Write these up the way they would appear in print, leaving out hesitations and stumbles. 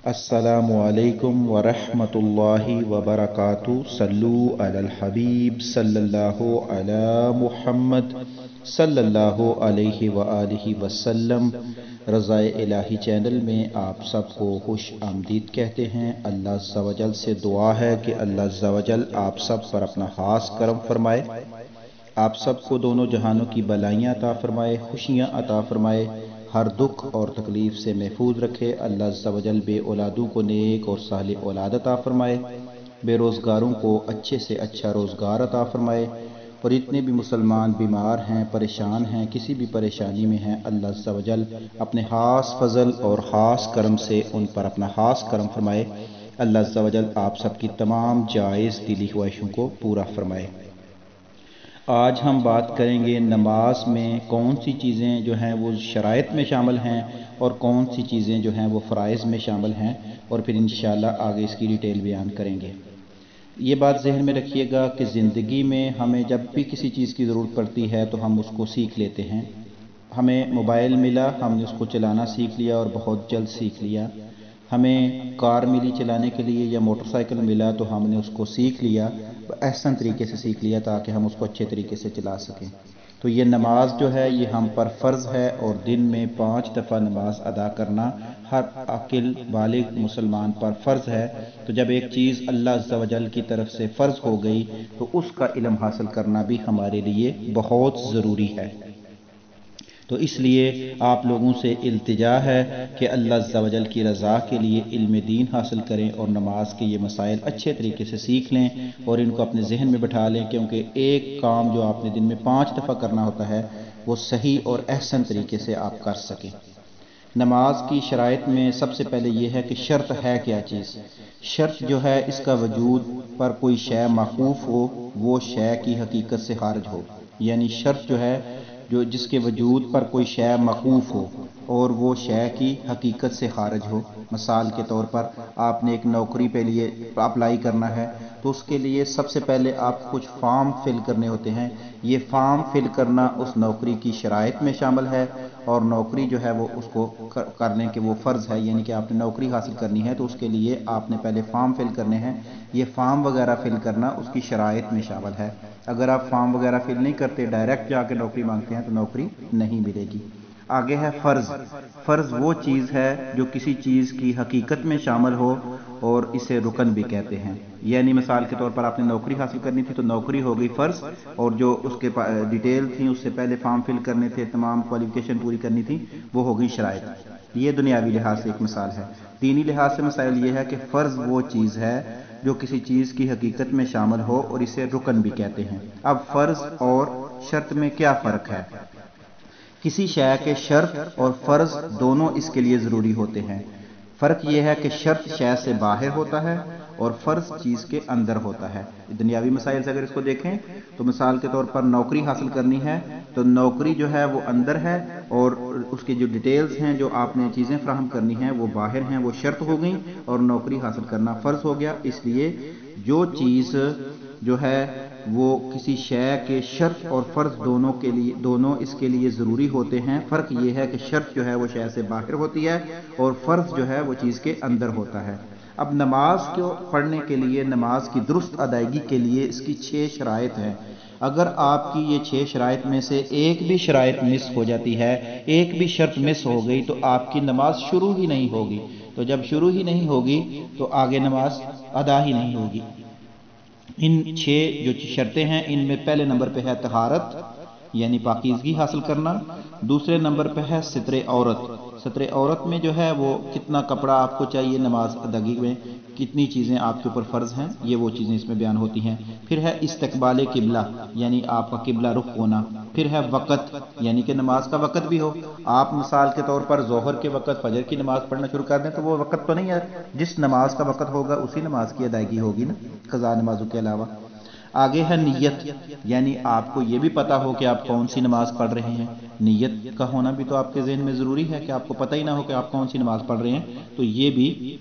السلام علیکم ورحمۃ اللہ وبرکاتہ۔ صلو علی الحبیب صلی اللہ علی محمد صلی اللہ علیہ وآلہ وسلم۔ رضائے الہی چینل میں آپ سب کو خوش آمدید کہتے ہیں۔ اللہ عز و جل سے دعا ہے کہ اللہ عز و جل آپ سب پر اپنا خاص کرم فرمائے، آپ سب کو دونوں جہانوں کی بلائیاں عطا فرمائے، خوشیاں عطا فرمائے، ہر دکھ اور تکلیف سے محفوظ رکھے۔ اللہ عز و جل بے اولادوں کو نیک اور صالح اولاد عطا فرمائے، بے روزگاروں کو اچھے سے اچھا روزگار عطا فرمائے، اور اتنے بھی مسلمان بیمار ہیں، پریشان ہیں، کسی بھی پریشانی میں ہیں، اللہ عز و جل اپنے خاص فضل اور خاص کرم سے ان پر اپنا خاص کرم فرمائے۔ اللہ عز و جل آپ سب کی تمام جائز دلی خواہشوں کو پورا فرمائے۔ آج ہم بات کریں گے نماز میں کون سی چیزیں جو ہیں وہ شرائط میں شامل ہیں اور کون سی چیزیں جو ہیں وہ فرائض میں شامل ہیں، اور پھر انشاءاللہ آگے اس کی ڈیٹیل بیان کریں گے۔ یہ بات ذہن میں رکھیے گا کہ زندگی میں ہمیں جب بھی کسی چیز کی ضرورت پڑتی ہے تو ہم اس کو سیکھ لیتے ہیں۔ ہمیں موبائل ملا، ہم نے اس کو چلانا سیکھ لیا اور بہت جلد سیکھ لیا۔ ہمیں کار ملی چلانے کے لیے یا موٹر سائیکل ملا تو ہم نے اس کو سیکھ لیا، احسن طریقے سے سیکھ لیا تاکہ ہم اس کو اچھے طریقے سے چلا سکیں۔ تو یہ نماز جو ہے یہ ہم پر فرض ہے، اور دن میں 5 دفعہ نماز ادا کرنا ہر عاقل بالغ مسلمان پر فرض ہے۔ تو جب ایک چیز اللہ عز و جل کی طرف سے فرض ہو گئی تو اس کا علم حاصل کرنا بھی ہمارے لیے بہت ضروری ہے۔ تو اس لیے آپ لوگوں سے التجا ہے کہ اللہ عز و جل کی رضا کے لیے علم دین حاصل کریں اور نماز کے یہ مسائل اچھے طریقے سے سیکھ لیں اور ان کو اپنے ذہن میں بٹھا لیں، کیونکہ ایک کام جو آپ نے دن میں 5 دفعہ کرنا ہوتا ہے وہ صحیح اور احسن طریقے سے آپ کر سکیں۔ نماز کی شرائط میں سب سے پہلے یہ ہے کہ شرط ہے کیا چیز؟ شرط جو ہے اس کا وجود پر کوئی شے موقوف ہو، وہ شے کی حقیقت سے خارج ہو، یعنی شرط جو ہے جو جس کے وجود پر کوئی شے موقوف ہو اور وہ شے کی حقیقت سے خارج ہو۔ مثال کے طور پر آپ نے ایک نوکری پہ لیے اپلائی کرنا ہے تو اس کے لیے سب سے پہلے آپ کچھ فارم فل کرنے ہوتے ہیں۔ یہ فارم فل کرنا اس نوکری کی شرائط میں شامل ہے، اور نوکری جو ہے وہ اس کو کر لیں کہ وہ فرض ہے، یعنی کہ آپ نے نوکری حاصل کرنی ہے تو اس کے لیے آپ نے پہلے فارم فل کرنے ہیں۔ یہ فارم وغیرہ فل کرنا اس کی شرائط میں شامل ہے۔ اگر آپ فارم وغیرہ فل نہیں کرتے، ڈائریکٹ جا کے نوکری مانگتے ہیں تو نوکری نہیں ملے گی۔ آگے ہے فرض۔ فرض وہ چیز ہے جو کسی چیز کی حقیقت میں شامل ہو اور اسے رکن بھی کہتے ہیں، یعنی مثال کے طور پر آپ نے نوکری حاصل کرنی تھی تو نوکری ہو گئی فرض، اور جو اس کے ڈیٹیل تھیں اس سے پہلے فارم فل کرنے تھے، تمام کوالیفیکیشن پوری کرنی تھی، وہ ہو گئی شرائط۔ یہ دنیاوی لحاظ سے ایک مثال ہے۔ دینی لحاظ سے مسائل یہ ہے کہ فرض وہ چیز ہے جو کسی چیز کی حقیقت میں شامل ہو اور اسے رکن بھی کہتے ہیں۔ اب فرض اور شرط میں کیا فرق ہے؟ کسی شے کے شرط اور فرض دونوں اس کے لیے ضروری ہوتے ہیں۔ فرق یہ ہے کہ شرط شے سے باہر ہوتا ہے اور فرض چیز کے اندر ہوتا ہے۔ دنیاوی مسائل سے اگر اس کو دیکھیں تو مثال کے طور پر نوکری حاصل کرنی ہے تو نوکری جو ہے وہ اندر ہے، اور اس کی جو ڈیٹیلز ہیں جو آپ نے چیزیں فراہم کرنی ہیں وہ باہر ہیں، وہ شرط ہو گئیں، اور نوکری حاصل کرنا فرض ہو گیا۔ اس لیے جو چیز جو ہے وہ کسی شے کے شرط اور فرض دونوں اس کے لیے ضروری ہوتے ہیں۔ فرق یہ ہے کہ شرط جو ہے وہ شے سے باہر ہوتی ہے اور فرض جو ہے وہ چیز کے اندر ہوتا ہے۔ اب نماز کو پڑھنے کے لیے، نماز کی درست ادائیگی کے لیے اس کی 6 شرائط ہیں۔ اگر آپ کی یہ 6 شرائط میں سے ایک بھی شرائط مس ہو جاتی ہے، ایک بھی شرط مس ہو گئی تو آپ کی نماز شروع ہی نہیں ہوگی۔ تو جب شروع ہی نہیں ہوگی تو آگے نماز ادا ہی نہیں ہوگی۔ ان 6 جو شرطیں ہیں ان میں پہلے نمبر پہ ہے طہارت، یعنی پاکیزگی حاصل کرنا۔ دوسرے نمبر پہ ہے ستر عورت۔ ستر عورت میں جو ہے وہ کتنا کپڑا آپ کو چاہیے نماز ادائیگی میں، کتنی چیزیں آپ کے اوپر فرض ہیں، یہ وہ چیزیں اس میں بیان ہوتی ہیں۔ پھر ہے استقبال قبلہ، یعنی آپ کا قبلہ رخ ہونا۔ پھر ہے وقت، یعنی کہ نماز کا وقت بھی ہو۔ آپ مثال کے طور پر ظہر کے وقت فجر کی نماز پڑھنا شروع کر دیں تو وہ وقت تو نہیں ہے، جس نماز کا وقت ہوگا اسی نماز کی ادائیگی ہوگی نا، قضا نمازوں کے علاوہ۔ آگے ہے نیت، یعنی آپ کو یہ بھی پتا ہو کہ آپ کون سی نماز پڑھ رہے ہیں۔ نیت کا ہونا بھی تو آپ کے ذہن میں ضروری ہے کہ آپ کو پتہ ہی نہ ہو کہ آپ کون سی نماز پڑھ رہے ہیں، تو یہ بھی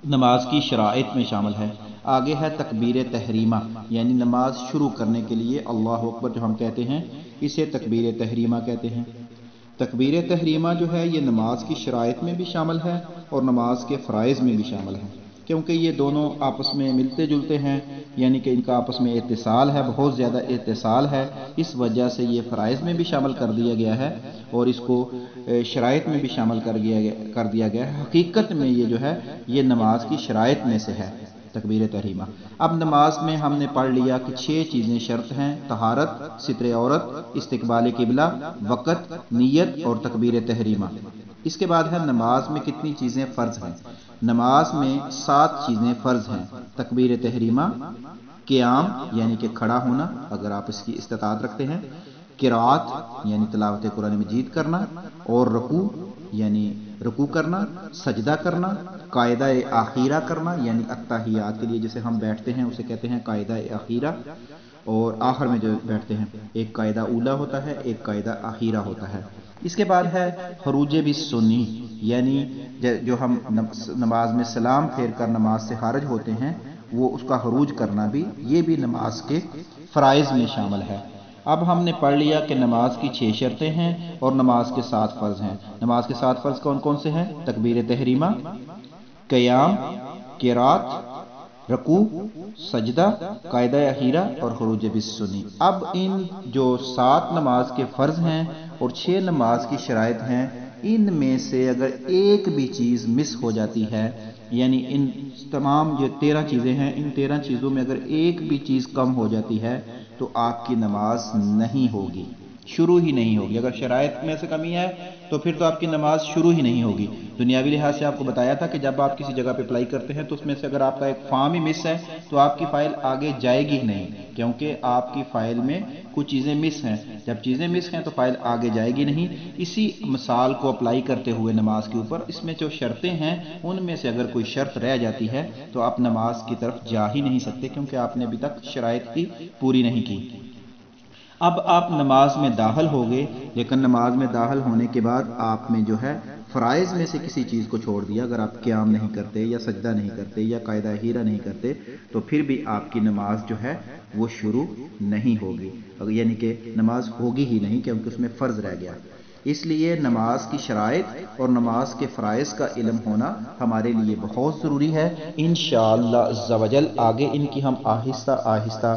نماز کی شرائط میں شامل ہے۔ آگے ہے تکبیر تحریمہ، یعنی نماز شروع کرنے کے لیے اللہ اکبر جو ہم کہتے ہیں اسے تکبیر تحریمہ کہتے ہیں۔ تکبیر تحریمہ جو ہے یہ نماز کی شرائط میں بھی شامل ہے اور نماز کے فرائض میں بھی شامل ہیں، کیونکہ یہ دونوں آپس میں ملتے جلتے ہیں، یعنی کہ ان کا آپس میں اتصال ہے، بہت زیادہ اتصال ہے، اس وجہ سے یہ فرائض میں بھی شامل کر دیا گیا ہے اور اس کو شرائط میں بھی شامل کر دیا گیا ہے۔ حقیقت میں یہ جو ہے یہ نماز کی شرائط میں سے ہے تکبیر تحریمہ۔ اب نماز میں ہم نے پڑھ لیا کہ 6 چیزیں شرط ہیں: طہارت، ستر عورت، استقبال قبلہ، وقت، نیت اور تکبیر تحریمہ۔ اس کے بعد ہے نماز میں کتنی چیزیں فرض ہیں۔ نماز میں 7 چیزیں فرض ہیں: تکبیر تحریمہ، قیام یعنی کہ کھڑا ہونا اگر آپ اس کی استطاعت رکھتے ہیں، قرات یعنی تلاوت قرآن مجید کرنا، اور رکوع یعنی رکوع کرنا، سجدہ کرنا، قاعدہ اخیرہ کرنا یعنی التحیات کے لیے جسے ہم بیٹھتے ہیں اسے کہتے ہیں قاعدہ اخیرہ، اور آخر میں جو بیٹھتے ہیں ایک قاعدہ اولا ہوتا ہے، ایک قاعدہ اخیرہ ہوتا ہے۔ اس کے بعد ہے خروج بالسنی، یعنی جو ہم نماز میں سلام پھیر کر نماز سے خارج ہوتے ہیں وہ اس کا خروج کرنا بھی، یہ بھی نماز کے فرائض میں شامل ہے۔ اب ہم نے پڑھ لیا کہ نماز کی 6 شرطیں ہیں اور نماز کے 7 فرض ہیں۔ نماز کے 7 فرض کون کون سے ہیں؟ تکبیر تحریمہ، قیام، قرات، رکوع، سجدہ، قاعدہ اخیرہ اور خروج بالسنی۔ اب ان جو 7 نماز کے فرض ہیں اور 6 نماز کی شرائط ہیں، ان میں سے اگر ایک بھی چیز مس ہو جاتی ہے، یعنی ان تمام جو 13 چیزیں ہیں، ان 13 چیزوں میں اگر ایک بھی چیز کم ہو جاتی ہے تو آپ کی نماز نہیں ہوگی، شروع ہی نہیں ہوگی۔ اگر شرائط میں سے کمی ہے تو پھر تو آپ کی نماز شروع ہی نہیں ہوگی۔ دنیاوی لحاظ سے آپ کو بتایا تھا کہ جب آپ کسی جگہ پہ اپلائی کرتے ہیں تو اس میں سے اگر آپ کا ایک فارم ہی مس ہے تو آپ کی فائل آگے جائے گی ہی نہیں، کیونکہ آپ کی فائل میں کچھ چیزیں مس ہیں۔ جب چیزیں مس ہیں تو فائل آگے جائے گی نہیں۔ اسی مثال کو اپلائی کرتے ہوئے نماز کے اوپر اس میں جو شرطیں ہیں ان میں سے اگر کوئی شرط رہ جاتی ہے تو آپ نماز کی طرف جا ہی نہیں سکتے، کیونکہ آپ نے ابھی تک شرائط کی پوری نہیں کی۔ اب آپ نماز میں داخل ہو گئے، لیکن نماز میں داخل ہونے کے بعد آپ نے جو ہے فرائض میں سے کسی چیز کو چھوڑ دیا، اگر آپ قیام نہیں کرتے یا سجدہ نہیں کرتے یا قاعدہ اخیرہ نہیں کرتے تو پھر بھی آپ کی نماز جو ہے وہ شروع نہیں ہوگی، یعنی کہ نماز ہوگی ہی نہیں، کیونکہ اس میں فرض رہ گیا۔ اس لیے نماز کی شرائط اور نماز کے فرائض کا علم ہونا ہمارے لیے بہت ضروری ہے۔ انشاءاللہ عز و جل آگے ان کی ہم آہستہ آہستہ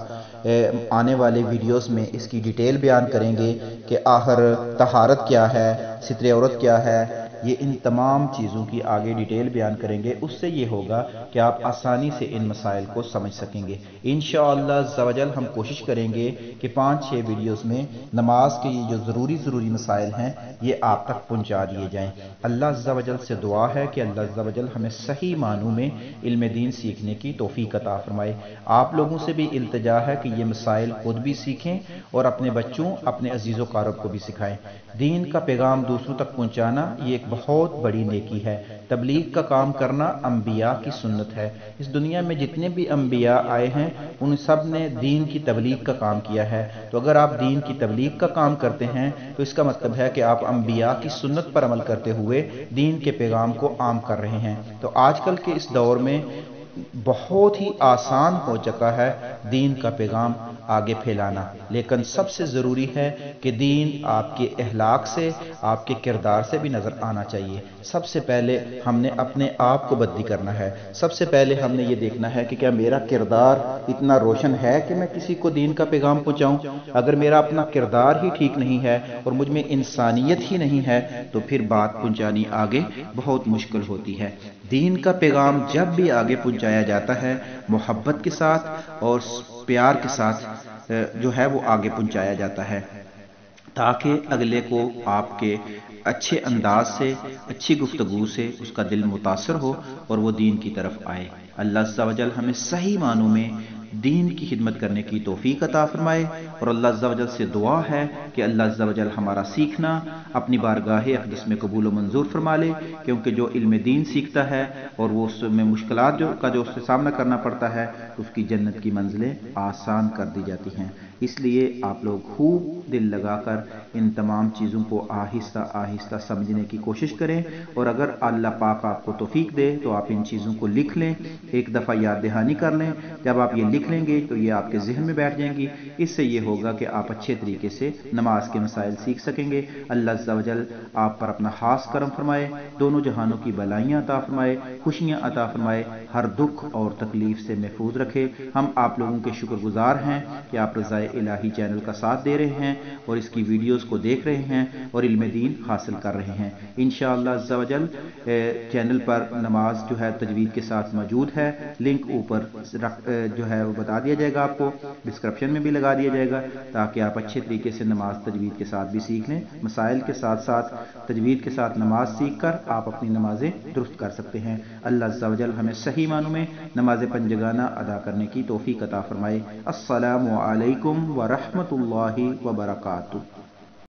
آنے والے ویڈیوز میں اس کی ڈیٹیل بیان کریں گے کہ آخر طہارت کیا ہے، ستر عورت کیا ہے، یہ ان تمام چیزوں کی آگے ڈیٹیل بیان کریں گے۔ اس سے یہ ہوگا کہ آپ آسانی سے ان مسائل کو سمجھ سکیں گے۔ انشاءاللہ عز و جل ہم کوشش کریں گے کہ 5-6 ویڈیوز میں نماز کے یہ جو ضروری مسائل ہیں یہ آپ تک پہنچا دیے جائیں۔ اللہ عز و جل سے دعا ہے کہ اللہ عز و جل ہمیں صحیح معنوں میں علم دین سیکھنے کی توفیق عطا فرمائے۔ آپ لوگوں سے بھی التجا ہے کہ یہ مسائل خود بھی سیکھیں اور اپنے بچوں، اپنے عزیز و اقارب کو بھی سکھائیں۔ دین کا پیغام دوسروں تک پہنچانا یہ ایک بہت بڑی نیکی ہے۔ تبلیغ کا کام کرنا انبیاء کی سنت ہے۔ اس دنیا میں جتنے بھی انبیاء آئے ہیں ان سب نے دین کی تبلیغ کا کام کیا ہے، تو اگر آپ دین کی تبلیغ کا کام کرتے ہیں تو اس کا مطلب ہے کہ آپ انبیاء کی سنت پر عمل کرتے ہوئے دین کے پیغام کو عام کر رہے ہیں۔ تو آج کل کے اس دور میں بہت ہی آسان ہو چکا ہے دین کا پیغام آگے پھیلانا، لیکن سب سے ضروری ہے کہ دین آپ کے اخلاق سے، آپ کے کردار سے بھی نظر آنا چاہیے۔ سب سے پہلے ہم نے اپنے آپ کو بدی کرنا ہے۔ سب سے پہلے ہم نے یہ دیکھنا ہے کہ کیا میرا کردار اتنا روشن ہے کہ میں کسی کو دین کا پیغام پہنچاؤں۔ اگر میرا اپنا کردار ہی ٹھیک نہیں ہے اور مجھ میں انسانیت ہی نہیں ہے تو پھر بات پہنچانی آگے بہت مشکل ہوتی ہے۔ دین کا پیغام جب بھی آگے پہنچایا جاتا ہے محبت کے ساتھ اور پیار کے ساتھ جو ہے وہ آگے پہنچایا جاتا ہے، تاکہ اگلے کو آپ کے اچھے انداز سے، اچھی گفتگو سے اس کا دل متاثر ہو اور وہ دین کی طرف آئے۔ اللہ عز و جل ہمیں صحیح معنوں میں دین کی خدمت کرنے کی توفیق عطا فرمائے، اور اللہ عز و جل سے دعا ہے کہ اللہ عز و جل ہمارا سیکھنا اپنی بارگاہ اقدس میں قبول و منظور فرما لے، کیونکہ جو علم دین سیکھتا ہے اور وہ اس میں مشکلات جو اس سے سامنا کرنا پڑتا ہے تو اس کی جنت کی منزلیں آسان کر دی جاتی ہیں۔ اس لیے آپ لوگ خوب دل لگا کر ان تمام چیزوں کو آہستہ آہستہ سمجھنے کی کوشش کریں، اور اگر اللہ پاک آپ کو توفیق دے تو آپ ان چیزوں کو لکھ لیں، ایک دفعہ یاد دہانی کر لیں۔ جب آپ یہ لکھ لیں گے تو یہ آپ کے ذہن میں بیٹھ جائیں گی، اس سے یہ ہوگا کہ آپ اچھے طریقے سے نماز کے مسائل سیکھ سکیں گے۔ اللہ عز و جل آپ پر اپنا خاص کرم فرمائے، دونوں جہانوں کی بلائیاں عطا فرمائے، خوشیاں عطا فرمائے، ہر دکھ اور تکلیف سے محفوظ رکھے۔ ہم آپ لوگوں کے شکر گزار ہیں کہ آپ رضائے الہی چینل کا ساتھ دے رہے ہیں اور اس کی ویڈیوز کو دیکھ رہے ہیں اور علم دین حاصل کر رہے ہیں۔ انشاءاللہ عز و جل چینل پر نماز جو ہے تجوید کے ساتھ موجود ہے، لنک اوپر جو ہے وہ بتا دیا جائے گا، آپ کو ڈسکرپشن میں بھی لگا دیا جائے گا، تاکہ آپ اچھے طریقے سے نماز تجوید کے ساتھ بھی سیکھ لیں۔ مسائل کے ساتھ ساتھ تجوید کے ساتھ نماز سیکھ کر آپ اپنی نمازیں درست کر سکتے ہیں۔ اللہ عز و جل ہمیں صحیح معنوں میں نماز پنجگانہ ادا کرنے کی توفیق عطا فرمائے۔ السلام علیکم ورحمۃ اللہ وبرکاتہ۔